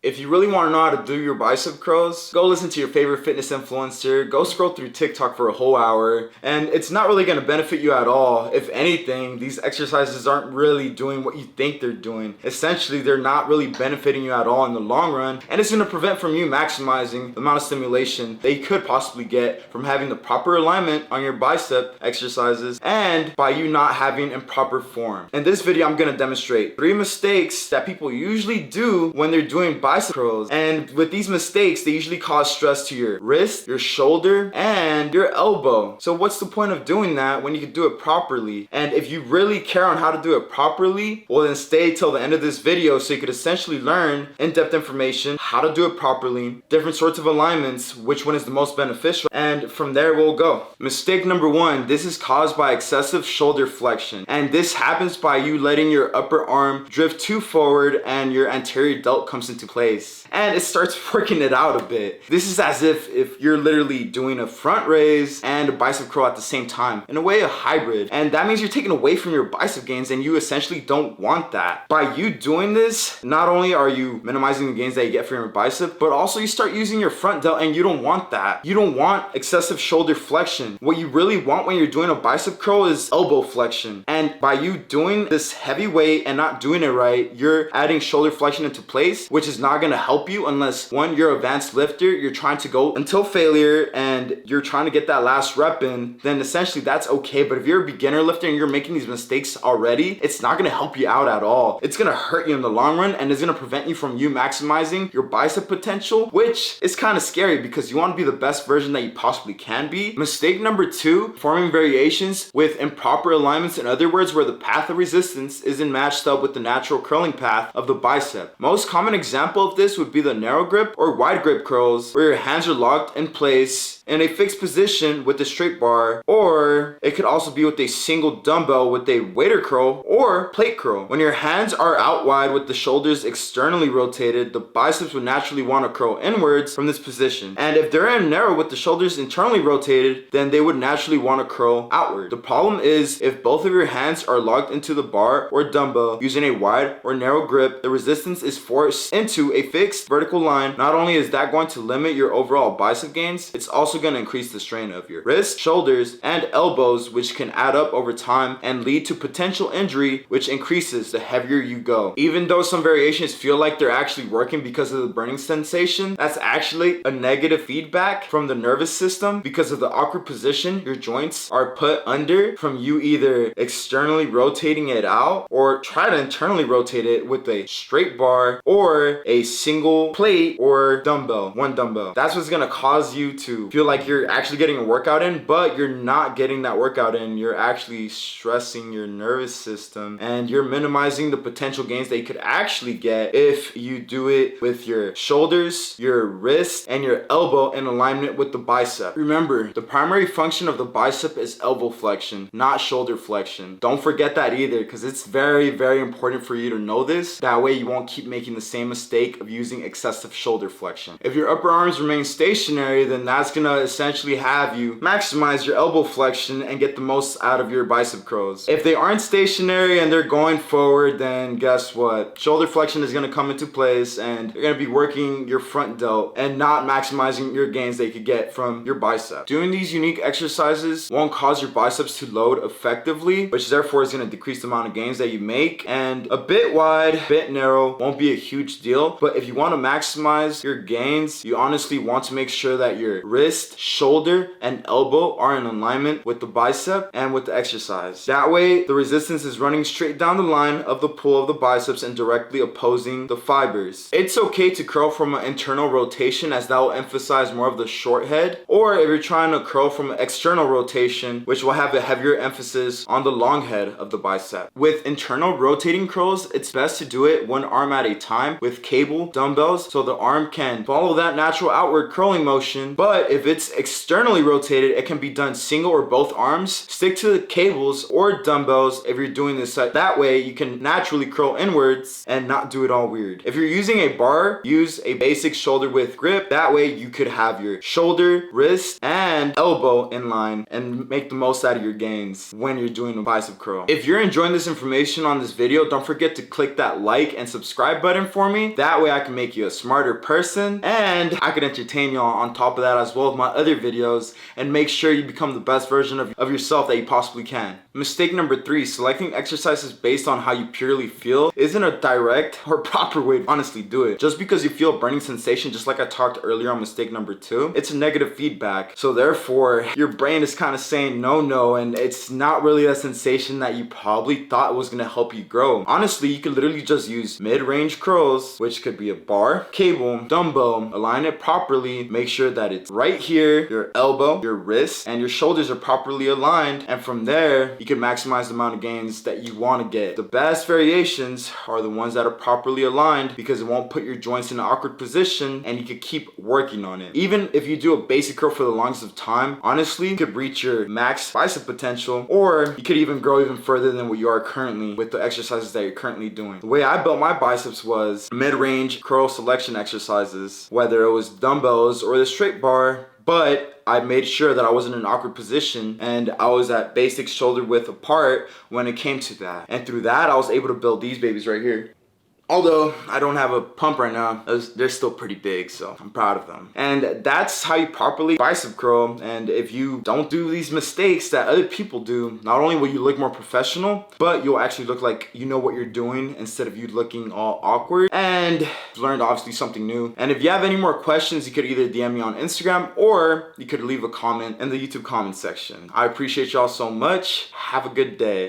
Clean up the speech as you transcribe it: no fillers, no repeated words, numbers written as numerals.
If you really want to know how to do your bicep curls, go listen to your favorite fitness influencer, go scroll through TikTok for a whole hour, and it's not really going to benefit you at all. If anything, these exercises aren't really doing what you think they're doing. Essentially, they're not really benefiting you at all in the long run, and it's going to prevent from you maximizing the amount of stimulation that you could possibly get from having the proper alignment on your bicep exercises and by you not having improper form. In this video, I'm going to demonstrate 3 mistakes that people usually do when they're doing bicep curls, and with these mistakes they usually cause stress to your wrist, your shoulder, and your elbow. So what's the point of doing that when you can do it properly? And if you really care on how to do it properly, well then stay till the end of this video so you could essentially learn in-depth information, how to do it properly, different sorts of alignments, which one is the most beneficial, and from there we'll go. Mistake number 1, this is caused by excessive shoulder flexion, and this happens by you letting your upper arm drift too forward and your anterior delt comes into place and it starts working it out a bit. This is as if you're literally doing a front raise and a bicep curl at the same time. In a way, a hybrid. And that means you're taking away from your bicep gains and you essentially don't want that. By you doing this, not only are you minimizing the gains that you get from your bicep, but also you start using your front delt and you don't want that. You don't want excessive shoulder flexion. What you really want when you're doing a bicep curl is elbow flexion. And by you doing this heavy weight and not doing it right, you're adding shoulder flexion into place, which is not going to help you unless, one, you're an advanced lifter, you're trying to go until failure and you're trying to get that last rep in, then essentially that's okay. But if you're a beginner lifter and you're making these mistakes already, it's not going to help you out at all. It's going to hurt you in the long run and it's going to prevent you from you maximizing your bicep potential, which is kind of scary because you want to be the best version that you possibly can be. Mistake number 2, forming variations with improper alignments. In other words, where the path of resistance isn't matched up with the natural curling path of the bicep. Most common example of this would be the narrow grip or wide grip curls, where your hands are locked in place in a fixed position with a straight bar, or it could also be with a single dumbbell with a waiter curl or plate curl. When your hands are out wide with the shoulders externally rotated, the biceps would naturally want to curl inwards from this position. And if they're in narrow with the shoulders internally rotated, then they would naturally want to curl outward. The problem is if both of your hands are locked into the bar or dumbbell using a wide or narrow grip, the resistance is forced into a fixed vertical line. Not only is that going to limit your overall bicep gains, it's also going to increase the strain of your wrists, shoulders, and elbows, which can add up over time and lead to potential injury, which increases the heavier you go. Even though some variations feel like they're actually working because of the burning sensation, that's actually a negative feedback from the nervous system because of the awkward position your joints are put under from you either externally rotating it out or try to internally rotate it with a straight bar or a single plate or dumbbell, one dumbbell. That's what's gonna cause you to feel like you're actually getting a workout in, but you're not getting that workout in. You're actually stressing your nervous system and you're minimizing the potential gains that you could actually get if you do it with your shoulders, your wrist, and your elbow in alignment with the bicep. Remember, the primary function of the bicep is elbow flexion, not shoulder flexion. Don't forget that either, because it's very, very important for you to know this. That way you won't keep making the same mistake of using excessive shoulder flexion. If your upper arms remain stationary, then that's gonna essentially have you maximize your elbow flexion and get the most out of your bicep curls. If they aren't stationary and they're going forward, then guess what? Shoulder flexion is gonna come into place and you're gonna be working your front delt and not maximizing your gains that you could get from your bicep. Doing these unique exercises won't cause your biceps to load effectively, which therefore is gonna decrease the amount of gains that you make, and a bit wide, a bit narrow won't be a huge deal. But if you want to maximize your gains, you honestly want to make sure that your wrist, shoulder, and elbow are in alignment with the bicep and with the exercise. That way the resistance is running straight down the line of the pull of the biceps and directly opposing the fibers. It's okay to curl from an internal rotation, as that will emphasize more of the short head, or if you're trying to curl from an external rotation, which will have a heavier emphasis on the long head of the bicep. With internal rotating curls, it's best to do it one arm at a time with cable dumbbells so the arm can follow that natural outward curling motion. But if it's externally rotated, it can be done single or both arms. Stick to the cables or dumbbells if you're doing this. That way you can naturally curl inwards and not do it all weird. If you're using a bar, use a basic shoulder width grip. That way you could have your shoulder, wrist, and elbow in line and make the most out of your gains when you're doing a bicep curl. If you're enjoying this information on this video, don't forget to click that like and subscribe button for me. That way I can make you a smarter person and I can entertain y'all on top of that as well with my other videos and make sure you become the best version of yourself that you possibly can. Mistake number 3, selecting exercises based on how you purely feel isn't a direct or proper way to honestly do it. Just because you feel a burning sensation, just like I talked earlier on mistake number 2, it's a negative feedback. So therefore, your brain is kind of saying no, and it's not really a sensation that you probably thought was going to help you grow. Honestly, you could literally just use mid-range curls, which could be a bar, cable, dumbbell, align it properly, make sure that it's right here, your elbow, your wrist, and your shoulders are properly aligned, and from there, you can maximize the amount of gains that you want to get. The best variations are the ones that are properly aligned because it won't put your joints in an awkward position and you can keep working on it. Even if you do a basic curl for the longest of time, honestly, you could reach your max bicep potential, or you could even grow even further than what you are currently with the exercises that you're currently doing. The way I built my biceps was mid-range curl selection exercises, whether it was dumbbells or the straight bar, but I made sure that I was in an awkward position and I was at basic shoulder width apart when it came to that. And through that, I was able to build these babies right here. Although I don't have a pump right now, they're still pretty big, so I'm proud of them. And that's how you properly bicep curl. And if you don't do these mistakes that other people do, not only will you look more professional, but you'll actually look like you know what you're doing instead of you looking all awkward. And learned obviously something new. And if you have any more questions, you could either DM me on Instagram or you could leave a comment in the YouTube comment section. I appreciate y'all so much. Have a good day.